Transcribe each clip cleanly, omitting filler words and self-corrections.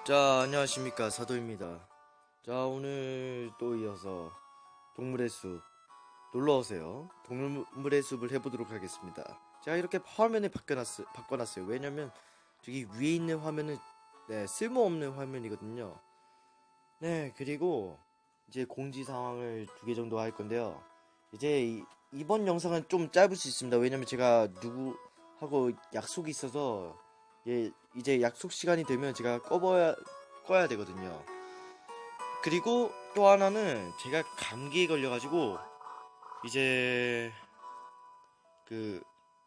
자, 안녕하십니까, 사도입니다. 자, 오늘 또 이어서 동물의 숲 놀러오세요. 동물의 숲을 해보도록 하겠습니다. 제가 이렇게 화면을 바꿔놨어요. 왜냐면 저기 위에 있는 화면은 쓸모없는 화면이거든요. 네, 그리고 이제 공지 상황을 2개 정도 할 건데요. 이제 이번 영상은 좀 짧을 수 있습니다. 왜냐면 제가 누구하고 약속이 있어서 이제 약속 시간이 되면 제가 꺼야 되거든요. 그리고 또 하나는 제가 감기에 걸려가지고 이제 그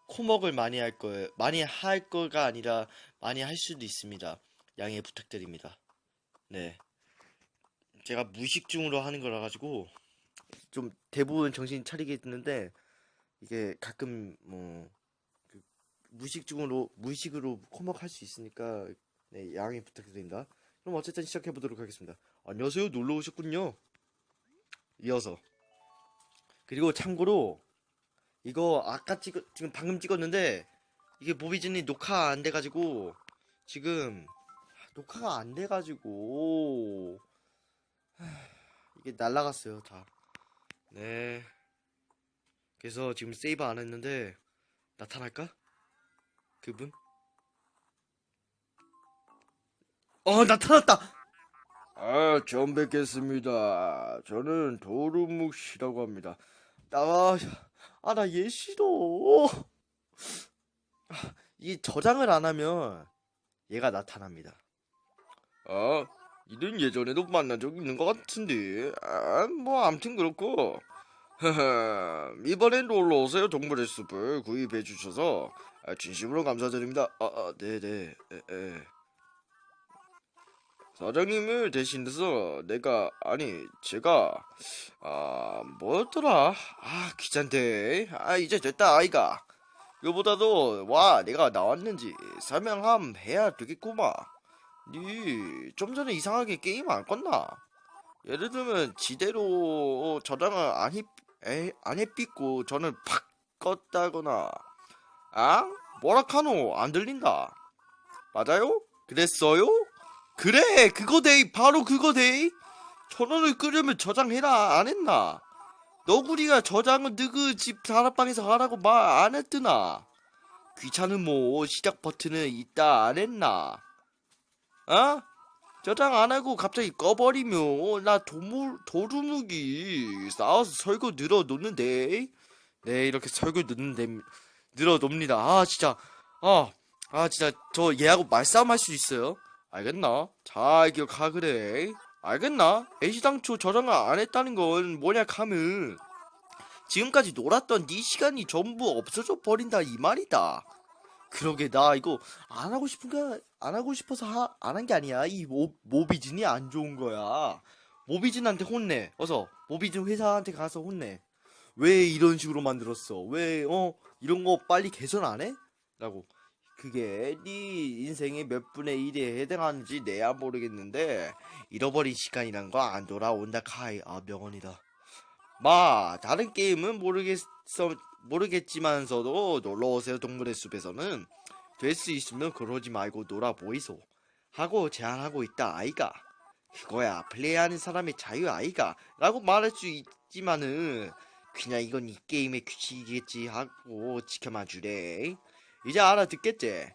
코먹을 많이 할 거예요. 많이 할 거가 아니라 많이 할 수도 있습니다. 양해 부탁드립니다. 네, 제가 무식중으로 하는 거라 가지고 좀 대부분 정신 차리게 됐는데 이게 가끔 그 무식으로 코먹 할 수 있으니까 네, 양해 부탁드립니다. 그럼 어쨌든 시작해 보도록 하겠습니다. 안녕하세요, 놀러 오셨군요. 이어서 그리고 참고로 이거 지금 방금 찍었는데 이게 모비진이 녹화 안 돼가지고 지금 녹화가 안 돼가지고 이게 날라갔어요 다. 네, 그래서 지금 세이브 안 했는데 나타날까? 그분? 나타났다. 처음 뵙겠습니다. 저는 도루묵 씨라고 합니다. 나 얘 싫어. 이 저장을 안 하면 얘가 나타납니다. 이는 예전에도 만난 적 있는 것 같은데. 뭐 암튼 그렇고. 이번엔 놀러 오세요. 동물의 숲을 구입해 주셔서 진심으로 감사드립니다. 네네. 사장님을 대신해서 제가 뭐였더라? 귀찮대. 이제 됐다 아이가. 이거보다도 내가 나왔는지 설명함 해야 되겠구만. 니 좀 전에 이상하게 게임 안 껐나? 예를 들면 지대로 저장을 안 해삐고 저는 팍 껐다거나. 뭐라카노 안 들린다. 맞아요? 그랬어요? 그래, 그거데이. 바로 그거데이. 전원을 끄려면 저장해라 안 했나? 너구리가 저장은 너그 집 다락방에서 하라고 말 안 했드나? 귀찮은 시작 버튼은 있다 안 했나? 저장 안 하고 갑자기 꺼버리면 나 도루묵이 싸워서 설거 늘어 놓는데. 네, 이렇게 설거 늘어 놓습니다. 진짜 저 얘하고 말싸움 할 수 있어요. 알겠나? 잘 기억하 그래. 알겠나? 애시당초 저장을 안 했다는 건 뭐냐 하면 지금까지 놀았던 네 시간이 전부 없어져 버린다 이 말이다. 그러게 나 이거 안 하고 싶어서 안 한 게 아니야. 이 모비진이 안 좋은 거야. 모비진한테 혼내. 어서 모비진 회사한테 가서 혼내. 왜 이런 식으로 만들었어? 왜 이런 거 빨리 개선 안 해? 라고. 그게 네 인생의 몇 분의 1에 해당하는지 내야 모르겠는데 잃어버린 시간이란 거 안 돌아온다 카이. 명언이다. 다른 게임은 모르겠지만서도 놀러오세요 동물의 숲에서는 될 수 있으면 그러지 말고 놀아보이소 하고 제안하고 있다 아이가. 그거야 플레이하는 사람의 자유 아이가 라고 말할 수 있지만은 그냥 이건 이 게임의 규칙이겠지 하고 지켜만 주래. 이제 알아듣겠지?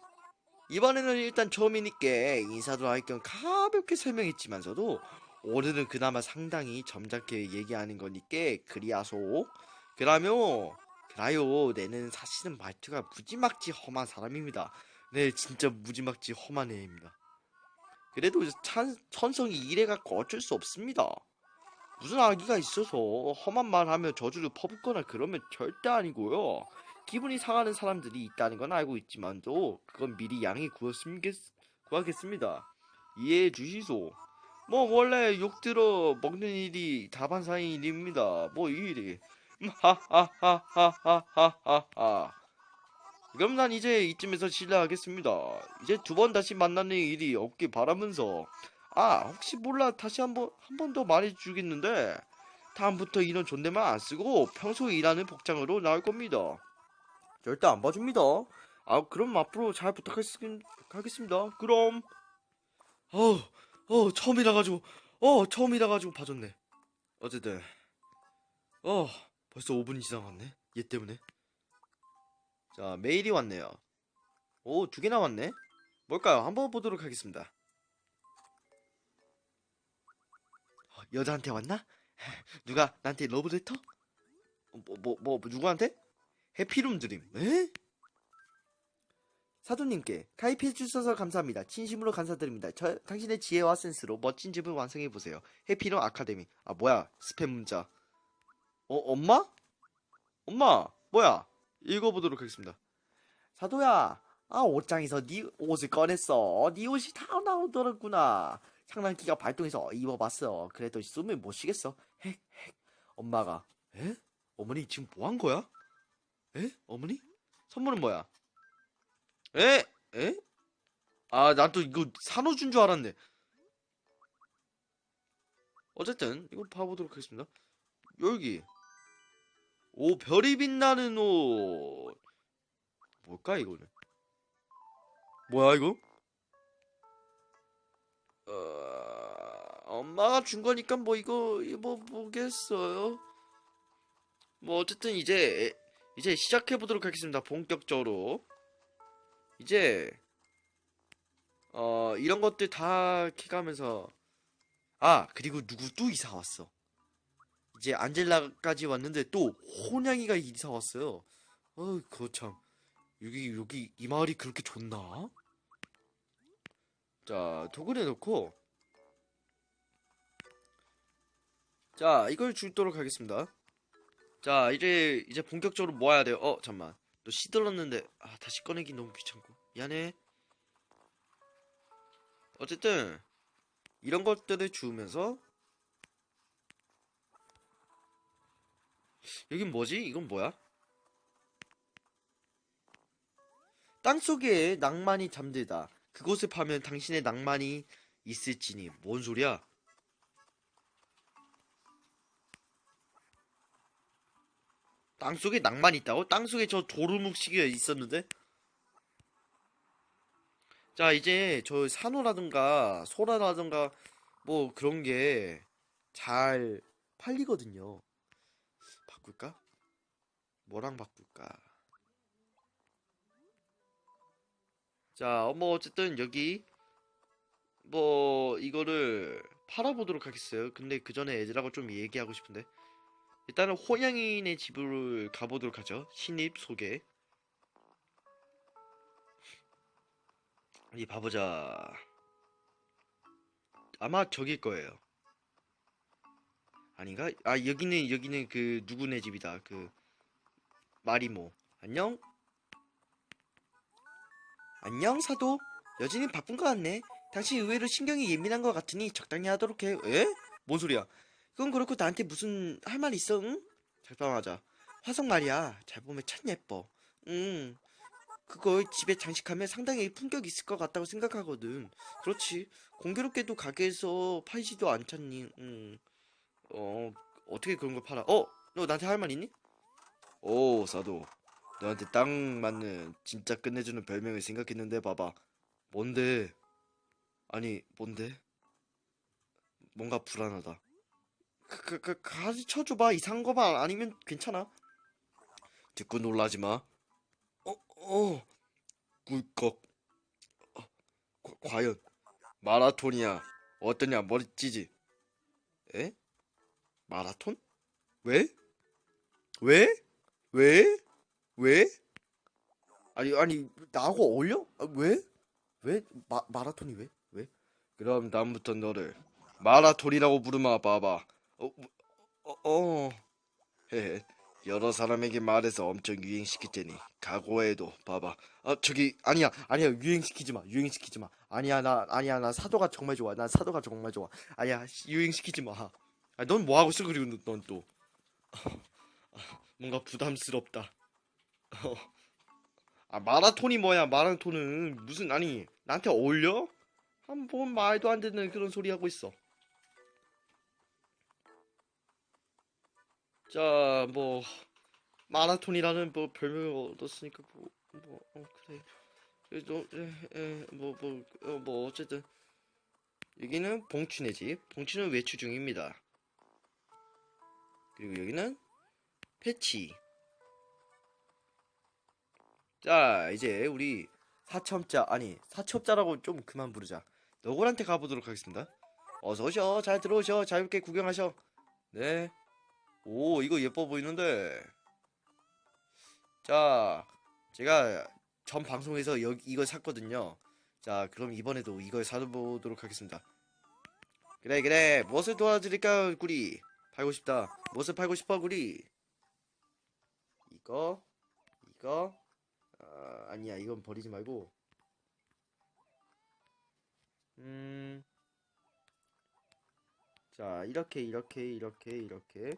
이번에는 일단 처음이니까 인사도 할 겸 가볍게 설명했지만서도 오늘은 그나마 상당히 점잖게 얘기하는 거니까 그리하소. 그라요 내는 사실은 말투가 무지막지 험한 사람입니다. 네, 진짜 무지막지 험한 애입니다. 그래도 천성이 이래갖고 어쩔 수 없습니다. 무슨 악의가 있어서 험한 말 하며 저주를 퍼붓거나 그러면 절대 아니고요. 기분이 상하는 사람들이 있다는 건 알고 있지만도 그건 미리 양해 구하겠습니다. 이해해 주시소. 원래 욕 들어 먹는 일이 다반사인 일입니다. 이 일이. 하하하하하하하. 그럼 난 이제 이쯤에서 실례하겠습니다. 이제 2번 다시 만나는 일이 없길 바라면서 혹시 몰라 다시 한 번 더 말해주겠는데 다음부터 이런 존댓말 안 쓰고 평소에 일하는 복장으로 나올 겁니다. 절대 안 봐줍니다. 그럼 앞으로 잘 부탁하겠습니다. 그럼 처음이라 가지고 봐줬네. 어쨌든 벌써 5분이 지나갔네. 얘 때문에. 자, 메일이 왔네요. 오, 2개나 왔네. 뭘까요? 한번 보도록 하겠습니다. 여자한테 왔나? 누가 나한테 러브레터? 누구한테? 해피룸 드림. 에? 사도님께 가입해 주셔서 감사합니다. 진심으로 감사드립니다. 당신의 지혜와 센스로 멋진 집을 완성해 보세요. 해피룸 아카데미. 아, 뭐야? 스팸 문자. 엄마? 엄마, 뭐야? 읽어보도록 하겠습니다. 사도야, 옷장에서 네 옷을 꺼냈어. 네 옷이 다 나오더랬구나. 장난기가 발동해서 입어봤어. 그래도 숨을 못 쉬겠어. 핵, 핵. 엄마가, 에? 어머니 지금 뭐 한 거야? 에? 어머니? 선물은 뭐야? 에? 에? 아, 난 또 이거 산호준 줄 알았네. 어쨌든 이거 봐보도록 하겠습니다. 여기 오, 별이 빛나는 옷. 뭘까 이거는? 뭐야 이거? 엄마가 준 거니까 뭐 이거 뭐 보겠어요. 뭐 어쨌든 이제 시작해 보도록 하겠습니다. 본격적으로. 이제 이런 것들 다 캐가면서, 그리고 누구 또 이사 왔어. 이제 안젤라까지 왔는데 또 혼양이가 이사 왔어요. 그거 참. 여기 이 마을이 그렇게 좋나? 자, 도구를 넣고, 자, 이걸 주도록 하겠습니다. 자, 이제 본격적으로 모아야 돼요. 잠만. 또 시들었는데, 다시 꺼내기 너무 귀찮고. 미안해. 어쨌든, 이런 것들을 주우면서, 여긴 뭐지? 이건 뭐야? 땅속에 낭만이 잠들다. 그곳을 파면 당신의 낭만이 있을지니. 뭔 소리야? 땅속에 낭만이 있다고? 땅속에 저 도루묵시기가 있었는데? 자, 이제 저 산호라든가 소라라든가 뭐 그런 게 잘 팔리거든요. 바꿀까? 뭐랑 바꿀까? 자, 뭐 어쨌든 여기 뭐 이거를 팔아보도록 하겠어요. 근데 그 전에 애들하고 좀 얘기하고 싶은데, 일단은 호냥이네 집을 가보도록 하죠. 신입 소개. 어디 봐보자. 아마 저길 거예요. 아닌가? 여기는 그 누구네 집이다. 그 마리모. 안녕? 안녕 사도. 여진이 바쁜 것 같네. 당신 의외로 신경이 예민한 것 같으니 적당히 하도록 해. 에? 뭔 소리야? 그건 그렇고 나한테 무슨 할 말 있어? 응? 잘방하자. 화성 말이야. 잘 보면 참 예뻐. 응. 그걸 집에 장식하면 상당히 품격 있을 것 같다고 생각하거든. 그렇지. 공교롭게도 가게에서 팔지도 않잖니. 응. 어, 어떻게 그런 걸 팔아? 너 나한테 할 말 있니? 오, 사도. 너한테 딱 맞는 진짜 끝내주는 별명을 생각했는데 봐봐. 뭔데? 아니, 뭔데? 뭔가 불안하다. 가르쳐줘봐. 이상한 거만 아니면 괜찮아. 듣고 놀라지 마. 꿀꺽. 과연 마라톤이야. 어떠냐? 멋지지? 에? 마라톤? 왜? 왜? 왜? 왜? 아니 나하고 어울려? 왜? 왜? 마라톤이 왜? 왜? 그럼 다음부터 너를 마라톤이라고 부르마 봐봐. 어, 어. 헤헤. 여러 사람에게 말해서 엄청 유행시킬 테니 각오해도 봐봐. 저기 아니야 유행시키지 마. 아니야 나 사도가 정말 좋아. 난 사도가 정말 좋아. 아니야 유행시키지 마. 넌 뭐 하고 있어? 그리고 넌 또 뭔가 부담스럽다. 마라톤이 뭐야? 마라톤은 무슨 아니 나한테 어울려? 한번 말도 안 되는 그런 소리 하고 있어. 자, 뭐 마라톤이라는 뭐 별명을 얻었으니까 그래. 그래도 뭐 어쨌든 여기는 봉춘의 집. 봉춘은 외출 중입니다. 그리고 여기는 패치. 자, 이제 우리 사첩자, 아니, 사첩자라고 좀 그만 부르자. 너굴한테 가보도록 하겠습니다. 어서오셔. 잘 들어오셔. 자유롭게 구경하셔. 네. 오, 이거 예뻐 보이는데. 자, 제가 전 방송에서 이걸 샀거든요. 자, 그럼 이번에도 이걸 사보도록 하겠습니다. 그래, 그래. 무엇을 도와드릴까, 구리? 팔고 싶다. 무엇을 팔고 싶어, 구리? 이거. 아니야, 이건 버리지 말고. 자, 이렇게.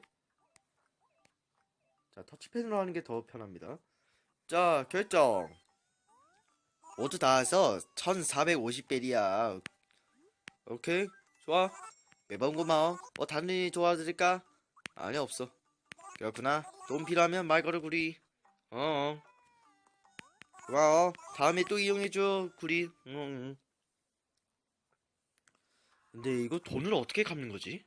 자, 터치펜으로 하는 게 더 편합니다. 자, 결정. 모두 다 해서 1450벨이야. 오케이? 좋아. 매번 고마워. 뭐 다른 일이 도와드릴까? 아니, 없어. 그렇구나. 돈 필요하면 말 걸어, 구리. 어어. 고마워. 다음에 또 이용해줘, 구리. 응. 근데 이거 돈을 어떻게 갚는 거지?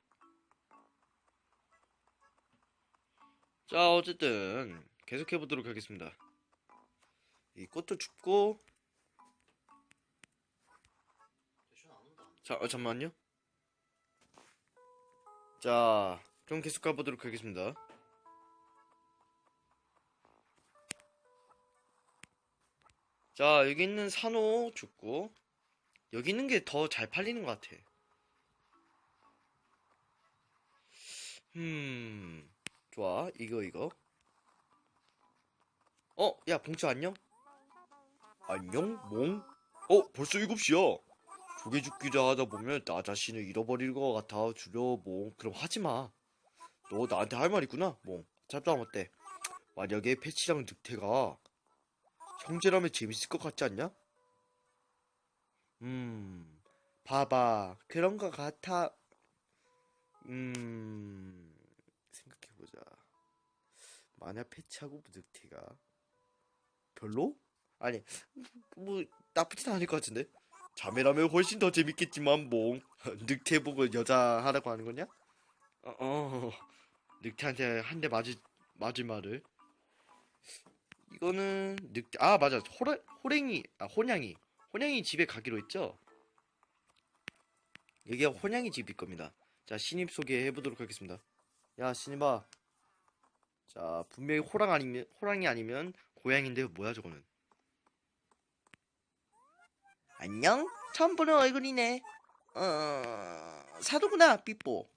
자, 어쨌든 계속해보도록 하겠습니다. 이 꽃도 춥고. 자, 잠만요. 자, 좀 계속 가보도록 하겠습니다. 자, 여기 있는 산호 죽고. 여기 있는 게 더 잘 팔리는 것 같아. 좋아. 이거. 야, 봉추 안녕? 안녕, 몽? 벌써 7시야. 조개 죽기를 하다 보면 나 자신을 잃어버릴 것 같아. 줄여, 몽. 그럼 하지 마. 너 나한테 할 말 있구나, 몽. 잡담 어때? 만약에 패치랑 늑대가 형제라면 재밌을 것 같지 않냐? 봐봐. 그런 것 같아. 생각해보자. 만약 패치하고 늑대가 별로? 아니, 뭐 나쁘진 않을 것 같은데. 자매라면 훨씬 더 재밌겠지만 뭐 늑대 보고 여자 하라고 하는 거냐? 늑대한테 한 대 맞을 말을. 이거는 늑대. 아, 맞아. 호랭이. 혼양이 집에 가기로 했죠. 여기가 혼양이 집일 겁니다. 자, 신입 소개해 보도록 하겠습니다. 야, 신입아. 자, 분명히 호랑이 아니면 고양인데 뭐야 저거는? 안녕? 처음 보는 얼굴이네. 사도구나, 삐뽀.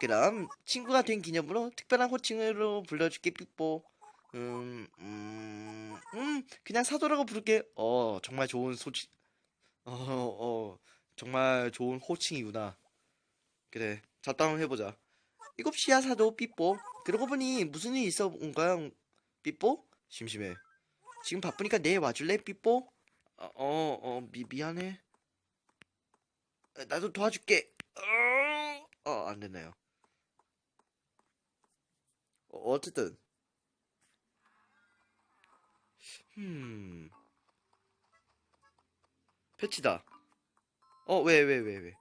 그럼 친구가 된 기념으로 특별한 호칭으로 불러줄게, 삐뽀. 그냥 사도라고 부를게. 정말 좋은 정말 좋은 호칭이구나. 그래, 잡담을 해보자. 7시야, 사도, 삐뽀. 그러고 보니 무슨 일 있어 온 거야, 삐뽀? 심심해. 지금 바쁘니까 내일 와줄래, 삐뽀? 미안해. 나도 도와줄게. 안 되네요. 어쨌든. 패치다. 왜?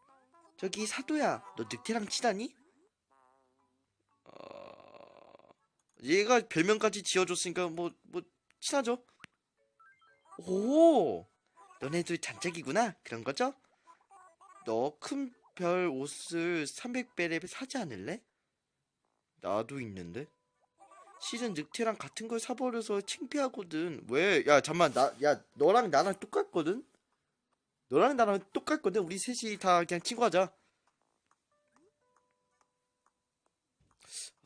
저기 사도야, 너 늑대랑 친하니? 얘가 별명까지 지어줬으니까 뭐 친하죠? 오, 너네들 잔짝이구나. 그런 거죠? 너 큰 별 옷을 300벨에 사지 않을래? 나도 있는데. 실은 늑대랑 같은 걸 사버려서 창피하거든. 왜? 야, 잠만. 너랑 나랑 똑같거든? 너랑 나랑 똑같거든? 우리 셋이 다 그냥 친구하자.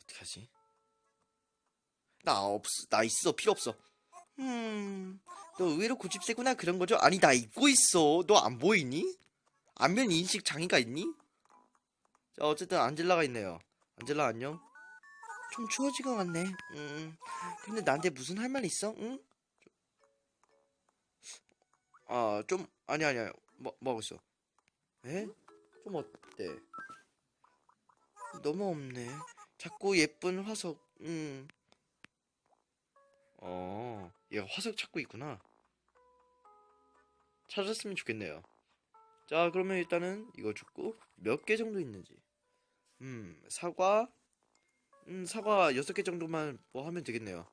어떡하지? 나 있어. 필요 없어. 너 의외로 고집세구나. 그런 거죠? 아니, 나 입고 있어. 너 안 보이니? 안면 인식 장애가 있니? 자, 어쨌든 안젤라가 있네요. 안젤라 안녕? 좀 추워진 것 같네. 근데 나한테 무슨 할 말 있어? 응? 아니야. 뭐 하고 있어? 에? 좀 어때? 너무 없네. 자꾸 예쁜 화석. 얘가 화석 찾고 있구나. 찾았으면 좋겠네요. 자, 그러면 일단은 이거 줍고 몇 개 정도 있는지. 사과. 사과 6개 정도만 뭐 하면 되겠네요.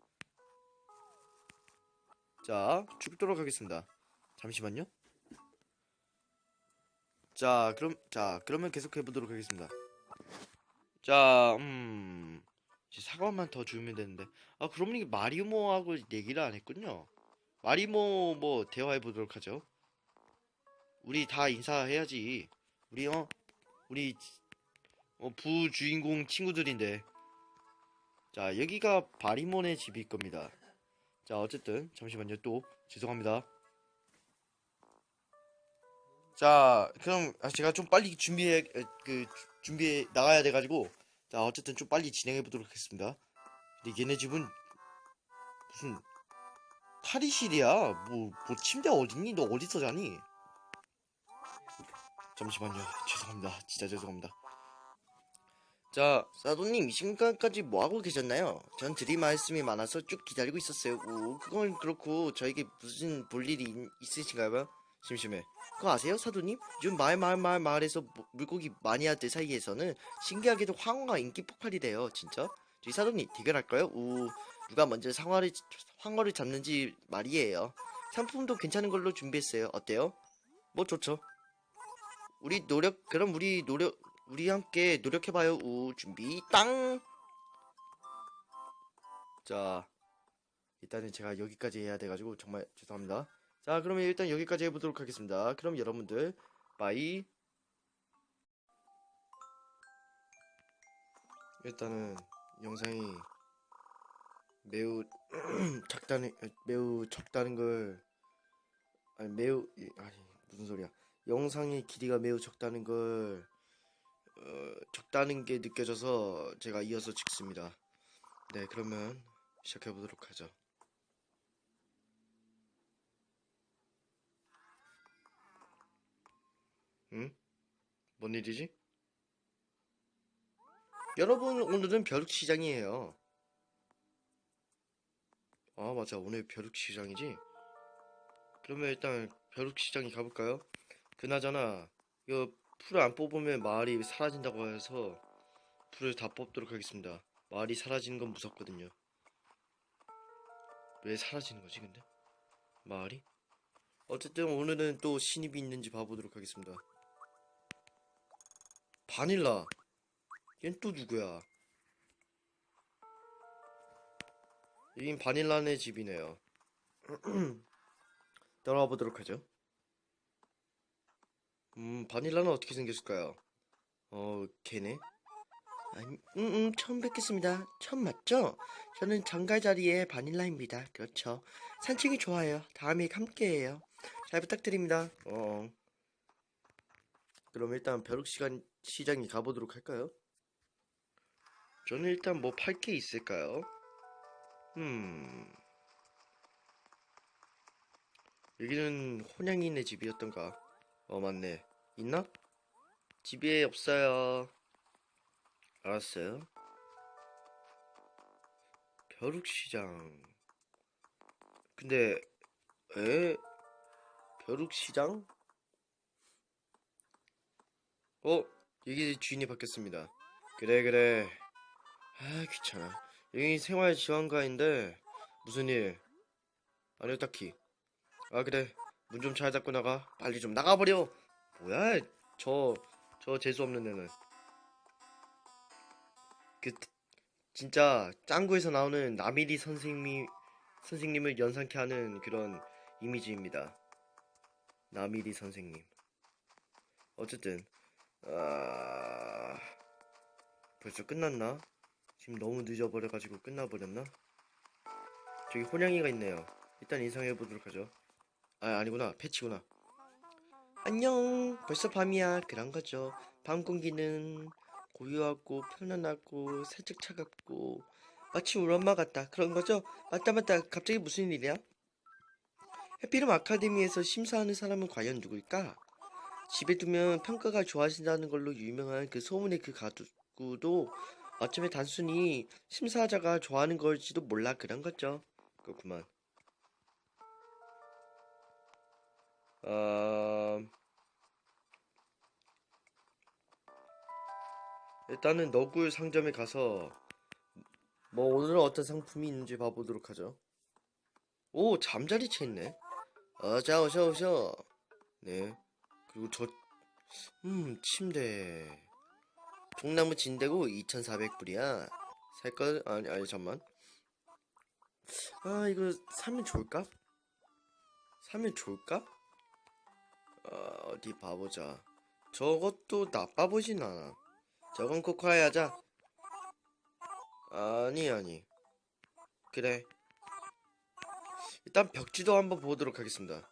자, 죽도록 하겠습니다. 잠시만요. 그러면 계속 해보도록 하겠습니다. 자, 이제 사과만 더 주면 되는데. 아, 그러면 이게 마리모하고 얘기를 안 했군요. 마리모 뭐 대화해보도록 하죠. 우리 다 인사해야지. 우리 우리 부주인공 친구들인데. 자, 여기가 바리몬의 집일 겁니다. 자, 어쨌든 잠시만요. 또 죄송합니다. 자, 그럼 제가 좀 빨리 준비해 나가야 돼가지고. 자, 어쨌든 좀 빨리 진행해 보도록 하겠습니다. 근데 얘네 집은 무슨 탈의실이야? 뭐 침대 어딨니? 너 어디서 자니? 잠시만요. 죄송합니다. 진짜 죄송합니다. 자, 사도님, 이 시간까지 뭐 하고 계셨나요? 전 드릴 말씀이 많아서 쭉 기다리고 있었어요. 그건 그렇고 저에게 무슨 볼 일이 있으신가요? 심심해. 그거 아세요, 사도님? 요즘 마을에서 물고기 마니아들 사이에서는 신기하게도 황어가 인기 폭발이 돼요. 진짜? 저희 사도님 대결할까요? 누가 먼저 황어를 잡는지 말이에요. 상품도 괜찮은 걸로 준비했어요. 어때요? 뭐 좋죠. 우리 함께 노력해봐요. 준비, 땅! 자, 일단은 제가 여기까지 해야 돼가지고 정말 죄송합니다. 자, 그러면 일단 여기까지 해보도록 하겠습니다. 그럼 여러분들, 바이. 일단은 영상이 매우 매우 적다는 걸, 아니, 무슨 소리야. 영상의 길이가 매우 적다는 걸, 적다는 게 느껴져서 제가 이어서 찍습니다. 네, 그러면 시작해보도록 하죠. 응? 뭔 일이지? 여러분, 오늘은 벼룩시장이에요. 아, 맞아. 오늘 벼룩시장이지? 그러면 일단 벼룩시장에 가볼까요? 그나저나 이거 풀을 안 뽑으면 마을이 사라진다고 해서 풀을 다 뽑도록 하겠습니다. 마을이 사라지는 건 무섭거든요. 왜 사라지는 거지 근데? 마을이? 어쨌든 오늘은 또 신입이 있는지 봐보도록 하겠습니다. 바닐라. 얜 또 누구야? 여긴 바닐라네 집이네요. 따라와 보도록 하죠. 바닐라는 어떻게 생겼을까요? 걔네? 아니, 처음 뵙겠습니다. 처음 맞죠? 저는 정갈자리의 바닐라입니다. 그렇죠. 산책이 좋아요. 다음에 함께해요. 잘 부탁드립니다. 그럼 일단 시장에 가보도록 할까요? 저는 일단 뭐 팔 게 있을까요? 여기는 혼양이네 집이었던가? 맞네. 있나? 집에 없어요. 알았어요. 벼룩시장. 근데 에? 벼룩시장? 여기 주인이 바뀌었습니다. 그래. 아, 귀찮아. 여기 생활지원과인데 무슨 일? 아니요, 딱히. 아, 그래. 문 좀 잘 닫고 나가. 빨리 좀 나가버려. 뭐야, 저 재수없는 애는. 그 진짜 짱구에서 나오는 나미리 선생님을 연상케 하는 그런 이미지입니다. 나미리 선생님. 어쨌든 아, 벌써 끝났나? 지금 너무 늦어버려가지고 끝나버렸나? 저기 혼양이가 있네요. 일단 인사해보도록 하죠. 아니구나. 패치구나. 안녕. 벌써 밤이야. 그런 거죠. 밤 공기는 고요하고 편안하고 살짝 차갑고 마치 우리 엄마 같다. 그런 거죠? 맞다. 갑자기 무슨 일이야? 해피룸 아카데미에서 심사하는 사람은 과연 누굴까? 집에 두면 평가가 좋아진다는 걸로 유명한 그 소문의 그 가구도 어쩌면 단순히 심사자가 좋아하는 걸지도 몰라. 그런 거죠. 그렇구만. 어... 일단은 너굴 상점에 가서 뭐 오늘은 어떤 상품이 있는지 봐보도록 하죠. 오, 잠자리채 있네. 자, 오셔. 네. 그리고 침대. 통나무 진대고 2,400불이야. 살걸? 아니, 잠만. 이거 사면 좋을까? 사면 좋을까? 어디 봐보자. 저것도 나빠 보진 않아. 저건 코코아야 하자. 아니. 그래. 일단 벽지도 한번 보도록 하겠습니다.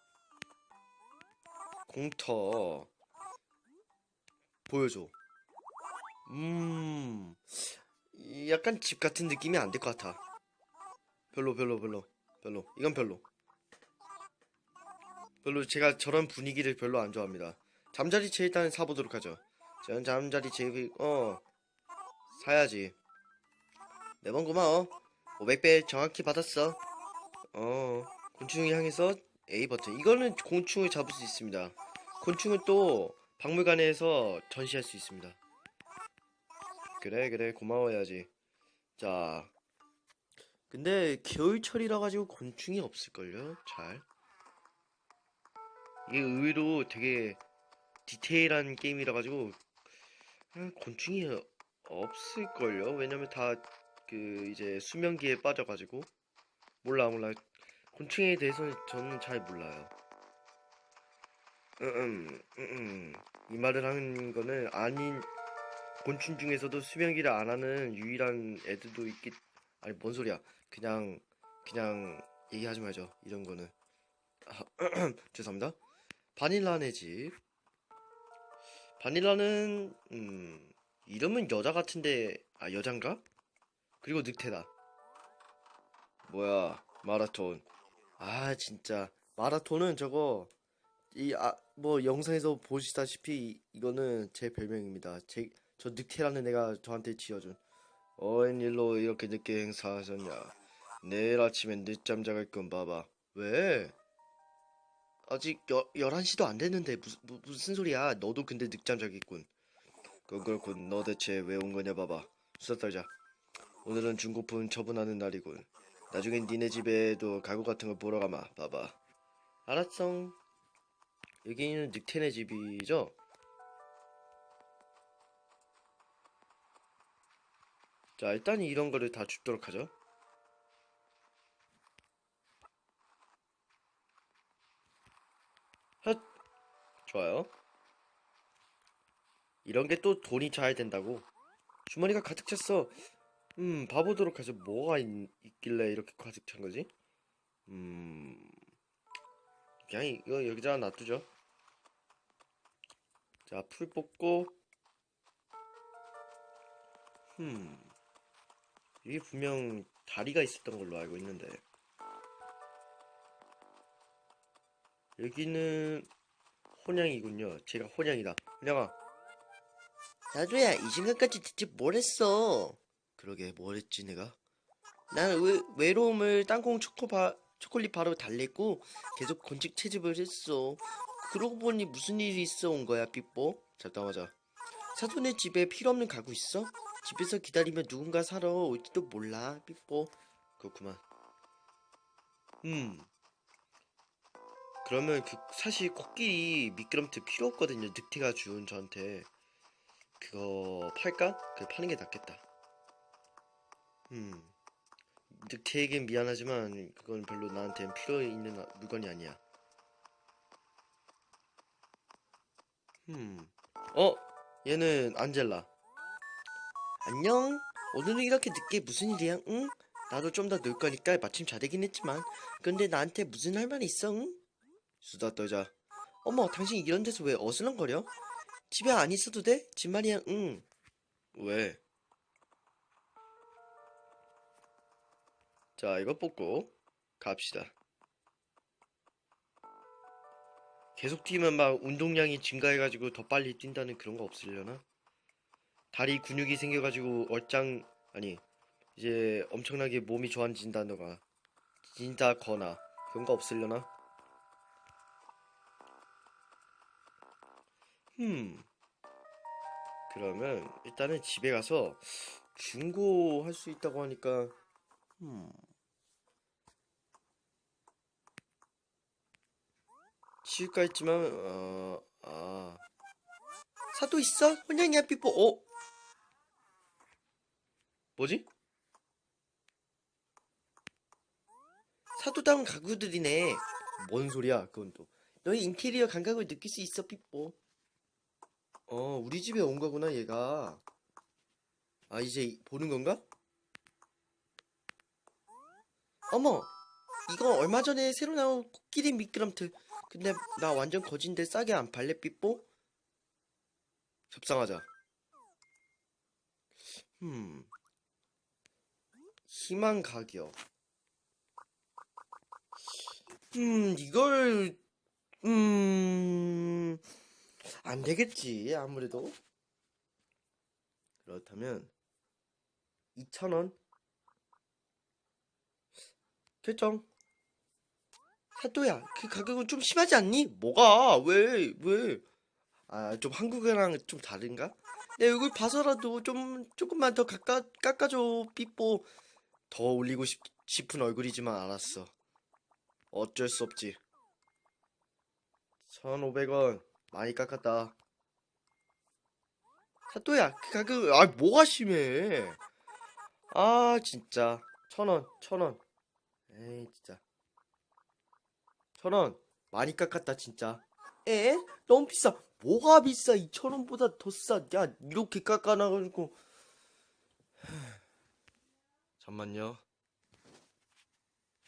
공터. 보여줘. 약간 집 같은 느낌이 안 될 것 같아. 별로. 이건 별로. 제가 저런 분위기를 별로 안 좋아합니다. 잠자리채 일단 사보도록 하죠. 전 잠자리채, 사야지. 매번 고마워. 500배 정확히 받았어. 곤충을 향해서 A 버튼. 이거는 곤충을 잡을 수 있습니다. 곤충은 또 박물관에서 전시할 수 있습니다. 그래, 고마워야지. 자, 근데 겨울철이라 가지고 곤충이 없을걸요? 잘. 이게 의외로 되게 디테일한 게임이라 가지고 곤충이 없을걸요? 왜냐면 다 이제 수면기에 빠져가지고 몰라. 곤충에 대해서는 저는 잘 몰라요. 이 말을 하는 거는 아닌 곤충 중에서도 수면기를 안 하는 유일한 애들도 있기. 아니 뭔 소리야. 그냥 얘기하지 말죠. 이런 거는. 죄송합니다. 바닐라네 집. 바닐라는 이름은 여자 같은데 여잔가? 그리고 늑대다. 뭐야 마라톤. 진짜 마라톤은 저거 뭐 영상에서 보시다시피 이거는 제 별명입니다. 저 늑대라는 애가 저한테 지어준. 웬일로 이렇게 늦게 행사하셨냐? 내일 아침엔 늦잠 자갈 건 봐봐. 왜? 아직 11시도 안 됐는데 무슨 소리야? 너도 근데 늦잠 자겠군. 그렇군. 너 대체 왜 온 거냐 봐봐. 수다 떨자. 오늘은 중고품 처분하는 날이군. 나중엔 니네 집에도 가구 같은 거 보러 가마. 봐봐. 알았어. 여기는 늑태네 집이죠? 자, 일단 이런 거를 다 줍도록 하죠. 헛! 좋아요. 이런 게 또 돈이 잘 된다고. 주머니가 가득 찼어. 봐보도록 하죠. 뭐가 있길래 이렇게 가득 찬 거지? 그냥 이거 여기다가 놔두죠. 자, 풀 뽑고. 이게 분명 다리가 있었던 걸로 알고 있는데. 여기는 혼양이군요. 제가 혼양이다. 혼양아. 나도야, 이 시간까지 대체 뭘 했어? 그러게, 뭘 했지, 내가? 난 외로움을 땅콩 초콜릿 바로 달랬고, 계속 건축 채집을 했어. 그러고 보니 무슨 일이 있어 온 거야, 삐뽀? 잠깐만자. 사돈의 집에 필요 없는 가구 있어? 집에서 기다리면 누군가 사러 올지도 몰라, 삐뽀. 그렇구만. 그러면 사실 코끼리 미끄럼틀 필요 없거든요. 늑대가 준 저한테. 그거 팔까? 그거 파는 게 낫겠다. 늑대에겐 미안하지만 그건 별로 나한텐 필요 있는 물건이 아니야. 얘는 안젤라. 안녕. 오늘은 이렇게 늦게 무슨 일이야? 응? 나도 좀 더 놀 거니까 마침 잘 되긴 했지만 근데 나한테 무슨 할 말 있어? 응? 수다 떨자. 어머, 당신 이런 데서 왜 어슬렁거려? 집에 안 있어도 돼? 집 말이야. 응. 왜? 자, 이거 뽑고 갑시다. 계속 뛰면 막 운동량이 증가해가지고 더 빨리 뛴다는 그런 거 없으려나? 다리 근육이 생겨가지고 아니 이제 엄청나게 몸이 좋아진다거나 그런 거 없으려나? 그러면 일단은 집에 가서 중고 할 수 있다고 하니까 치울까 했지만 사도 있어? 혼양이야 삐뽀. 뭐지? 사도다운 가구들이네. 뭔 소리야 그건 또. 너의 인테리어 감각을 느낄 수 있어 삐뽀. 우리 집에 온 거구나 얘가. 이제 보는 건가? 어머, 이거 얼마 전에 새로 나온 코끼리 미끄럼틀. 근데 나 완전 거진데 싸게 안 팔래 삐뽀? 협상하자. 희망 가격. 이걸 안 되겠지 아무래도. 그렇다면 2,000원 결정. 사또야, 그 가격은 좀 심하지 않니? 뭐가? 왜? 좀 한국이랑 좀 다른가? 내 얼굴 봐서라도 조금만 더 깎아줘 삐뽀. 더 올리고 싶은 얼굴이지만 알았어. 어쩔 수 없지. 1,500원 많이 깎았다. 사또야, 그 가격 뭐가 심해? 진짜 1,000원. 에이 진짜 1,000원 많이 깎았다 진짜. 에? 너무 비싸. 뭐가 비싸? 2,000원보다 더 싸. 야 이렇게 깎아놔가지고. 잠만요.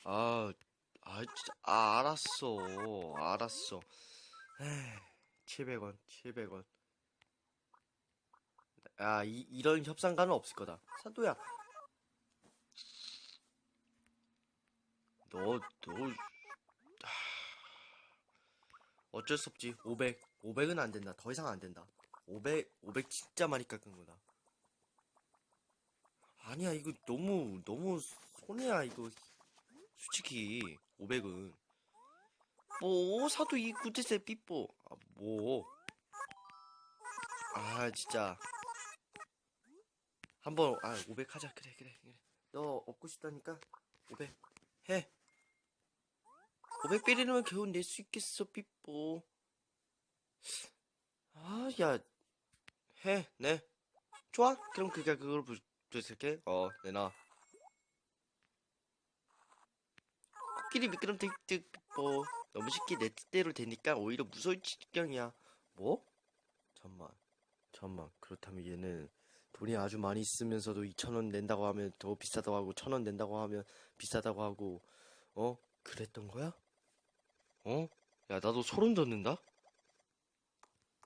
진짜 알았어. 에이, 700원. 이런 협상가는 없을 거다. 사도야, 너 어쩔 수 없지. 500은 안 된다. 더 이상 안 된다. 500 진짜 많이 깎은 거다. 아니야, 이거 너무 손해야, 이거. 솔직히, 500은. 뭐, 사도 이 구대세 삐뽀. 뭐. 진짜. 한번, 500 하자. 그래. 너 얻고 싶다니까? 500 해. 500빌리면 겨우 낼 수 있겠어, 삐뽀. 야, 네. 좋아? 그럼 그걸 부탁해. 내놔. 코끼리 미끄럼틀 삐뽀. 너무 쉽게 내 뜻대로 되니까 오히려 무서운 지경이야. 뭐? 잠만. 그렇다면 얘는 돈이 아주 많이 있으면서도 2,000원 낸다고 하면 더 비싸다고 하고 1,000원 낸다고 하면 비싸다고 하고 그랬던 거야? 야, 나도 소름 돋는다?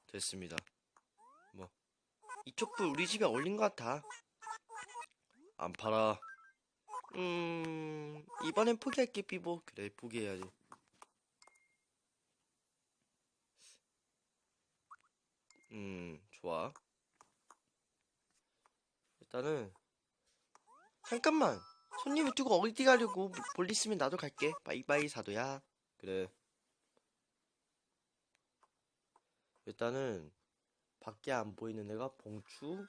됐습니다. 뭐, 이쪽 불 우리 집에 어울린 것 같아. 안 팔아. 이번엔 포기할게, 삐보. 그래, 포기해야지. 좋아. 일단은, 잠깐만. 손님을 두고 어디 가려고. 볼 있으면 나도 갈게. 바이바이, 사도야. 그래. 일단은, 밖에 안 보이는 애가 봉추,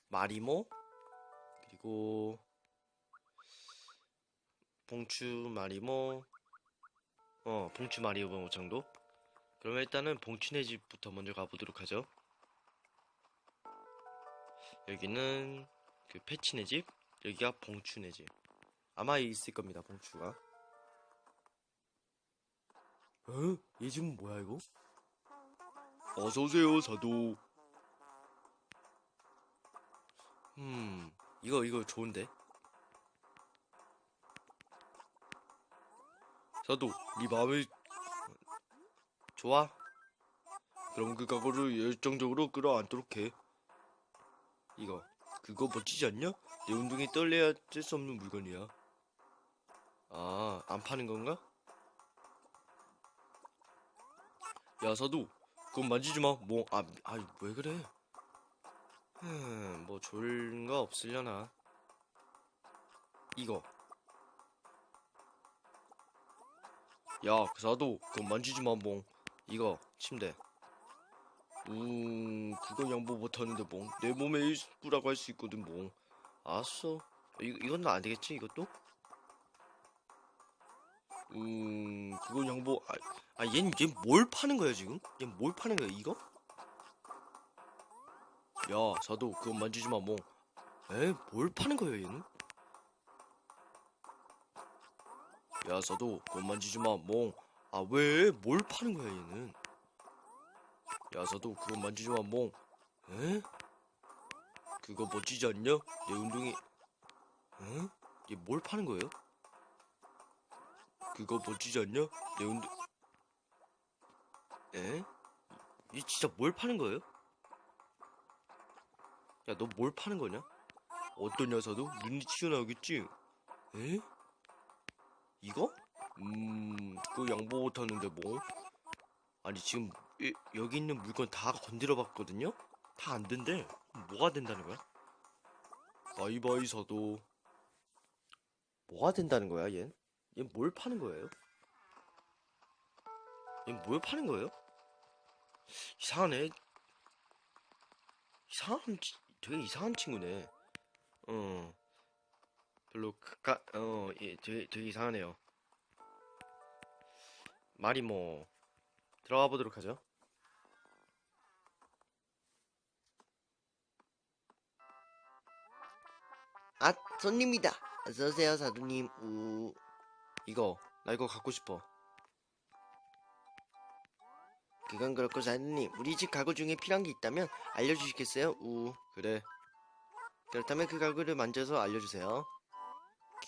마리모, 그리고, 봉추, 마리모, 봉추, 마리모 정도? 그러면 일단은 봉추네 집부터 먼저 가보도록 하죠. 여기는 그 패치네 집, 여기가 봉추네 집. 아마 있을 겁니다, 봉추가. 얘 집은 뭐야 이거? 어서오세요, 사도. 이거 좋은데? 사도, 네 마음을 좋아? 그럼 그 각오를 열정적으로 끌어안도록 해. 그거 멋지지 않냐? 내 운동이 떨려야 뗄 수 없는 물건이야. 안 파는 건가? 야, 사도, 그건 만지지 마. 왜 그래? 뭐 좋은 거 없으려나? 이거. 야, 그 사도, 그건 만지지 마, 몽. 이거 침대. 그건 양보 못하는데 뭐. 내 몸의 일부라고 할 수 있거든 뭐. 알았어. 이건 안 되겠지 이것도? 그건 양보. 얘 뭘 파는 거야 지금? 얘 뭘 파는 거야 이거? 야, 사도 그건 만지지 마 뭐. 뭘 파는 거야 얘는? 야, 사도 그건 만지지 마 뭐. 왜? 뭘 파는 거야 얘는? 야, 사도 그건 만지지 마 뭐. 에? 그거 멋지지 않냐? 내 운동이. 에? 얘 뭘 파는 거예요? 그거 멋지지 않냐? 내 운동. 에? 얘 진짜 뭘 파는 거예요? 야, 너 뭘 파는 거냐? 어떤 녀석도 눈이 튀어나오겠지? 에? 이거? 그거 양보 못하는데 뭐? 아니 지금 여기 있는 물건 다 건드려 봤거든요? 다 안 된대. 뭐가 된다는 거야? 바이바이 사도. 뭐가 된다는 거야 얜? 얘 뭘 파는 거예요? 얘 뭘 파는 거예요? 이상하네. 되게 이상한 친구네. 어, 별로 얘 되게 이상하네요. 말이 뭐 들어가 보도록 하죠. 손님이다. 어서오세요, 사두님. 나 이거 갖고 싶어. 그건 그렇고, 사두님. 우리 집 가구 중에 필요한 게 있다면 알려주시겠어요? 그래. 그렇다면 그 가구를 만져서 알려주세요.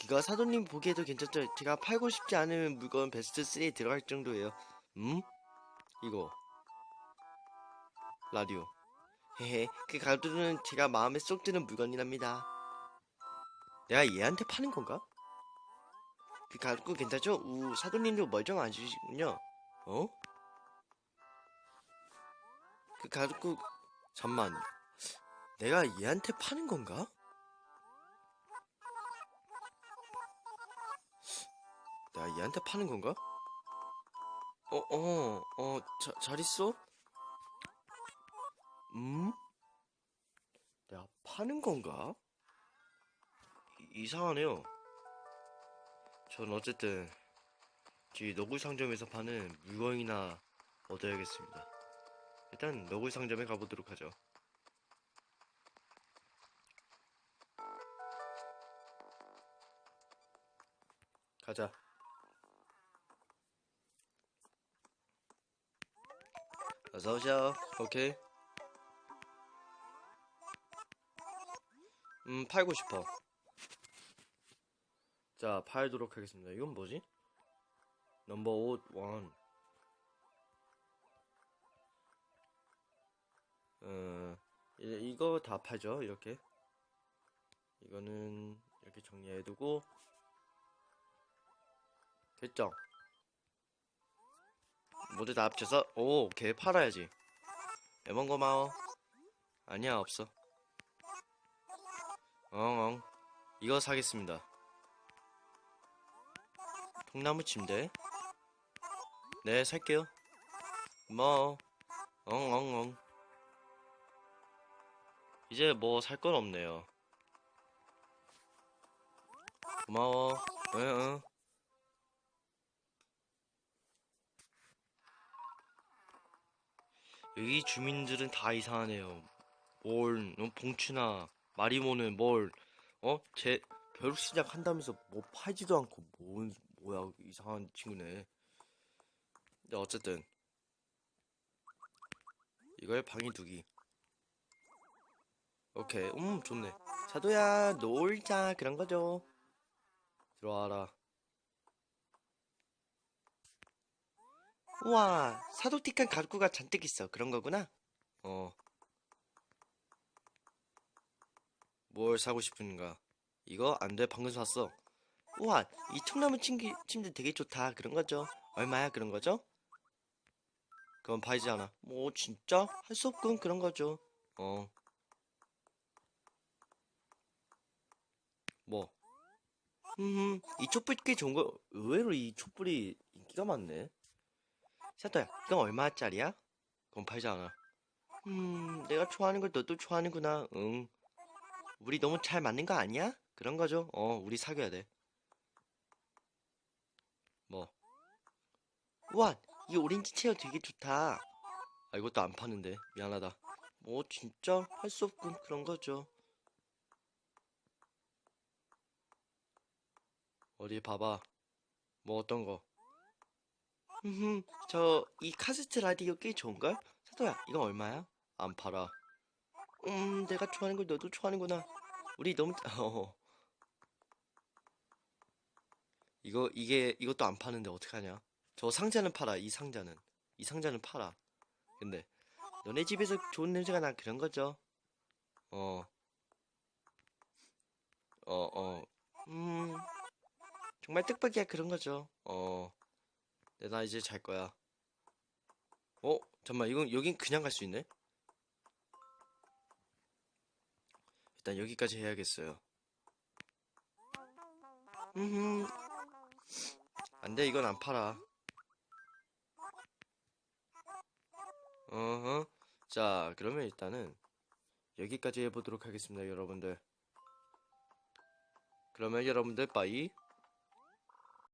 그거 사도님 보기에도 괜찮죠? 제가 팔고 싶지 않은 물건 베스트 3에 들어갈 정도예요. 이거. 라디오. 헤헤, 그 가구는 제가 마음에 쏙 드는 물건이랍니다. 내가 얘한테 파는 건가? 그 가구 괜찮죠? 사도님도 멀쩡 안 주시군요. 어? 그 가구, 잠만. 내가 얘한테 파는 건가? 내가 얘한테 파는 건가? 잘 있어? 내가 파는 건가? 이상하네요. 전 어쨌든 이 너굴 상점에서 파는 물건이나 얻어야겠습니다. 일단 너굴 상점에 가보도록 하죠. 가자. 어서오셔. 오케이. 팔고 싶어. 자, 팔도록 하겠습니다. 이건 뭐지? 넘버 5 1. 이거 다 팔죠. 이렇게. 이거는 이렇게 정리해두고 됐죠? 모두 다 합쳐서 오케이 팔아야지. 레몬 고마워. 아니야 없어. 엉엉. 이거 사겠습니다. 통나무 침대. 네 살게요. 고마워. 엉엉엉. 이제 뭐 살 건 없네요. 고마워. 응응. 여기 주민들은 다 이상하네요. 봉추나 마리모는 제 벼룩 시작한다면서 뭐 팔지도 않고 뭐야 이상한 친구네. 근데 어쨌든 이걸 방에 두기. 오케이 좋네. 사도야 놀자 그런 거죠. 들어와라. 우와 사도틱한 가구가 잔뜩 있어. 그런 거구나. 뭘 사고 싶은가? 이거 안 돼 방금 샀어. 우와 이 통나무 침대 되게 좋다. 그런 거죠. 얼마야 그런 거죠? 그건 팔지 않아. 뭐 진짜 할 수 없군 그런 거죠. 어. 뭐. 이 촛불 꽤 좋은 거. 의외로 이 촛불이 인기가 많네. 사또야, 이건 얼마짜리야? 그건 팔지 않아. 내가 좋아하는 걸 너도 좋아하는구나. 응. 우리 너무 잘 맞는 거 아니야? 그런 거죠. 우리 사귀어야 돼. 뭐. 우와, 이 오렌지 체어 되게 좋다. 아, 이것도 안 파는데. 미안하다. 뭐, 진짜? 할 수 없군. 그런 거죠. 어디 봐봐. 뭐 어떤 거? 이 카세트 라디오 꽤 좋은걸? 사도야, 이건 얼마야? 안 팔아. 내가 좋아하는 걸 너도 좋아하는구나. 우리 너무, 이것도 안 파는데 어떡하냐? 저 상자는 팔아, 이 상자는. 이 상자는 팔아. 근데, 너네 집에서 좋은 냄새가 나 그런 거죠? 어, 어. 음, 정말 뜻밖이야 그런 거죠. 나 이제 잘 거야. 잠깐만, 여긴 그냥 갈 수 있네? 일단 여기까지 해야겠어요. 음, 안 돼, 이건 안 팔아. 어허. 자, 그러면 일단은 여기까지 해보도록 하겠습니다, 여러분들. 그러면 여러분들 빠이.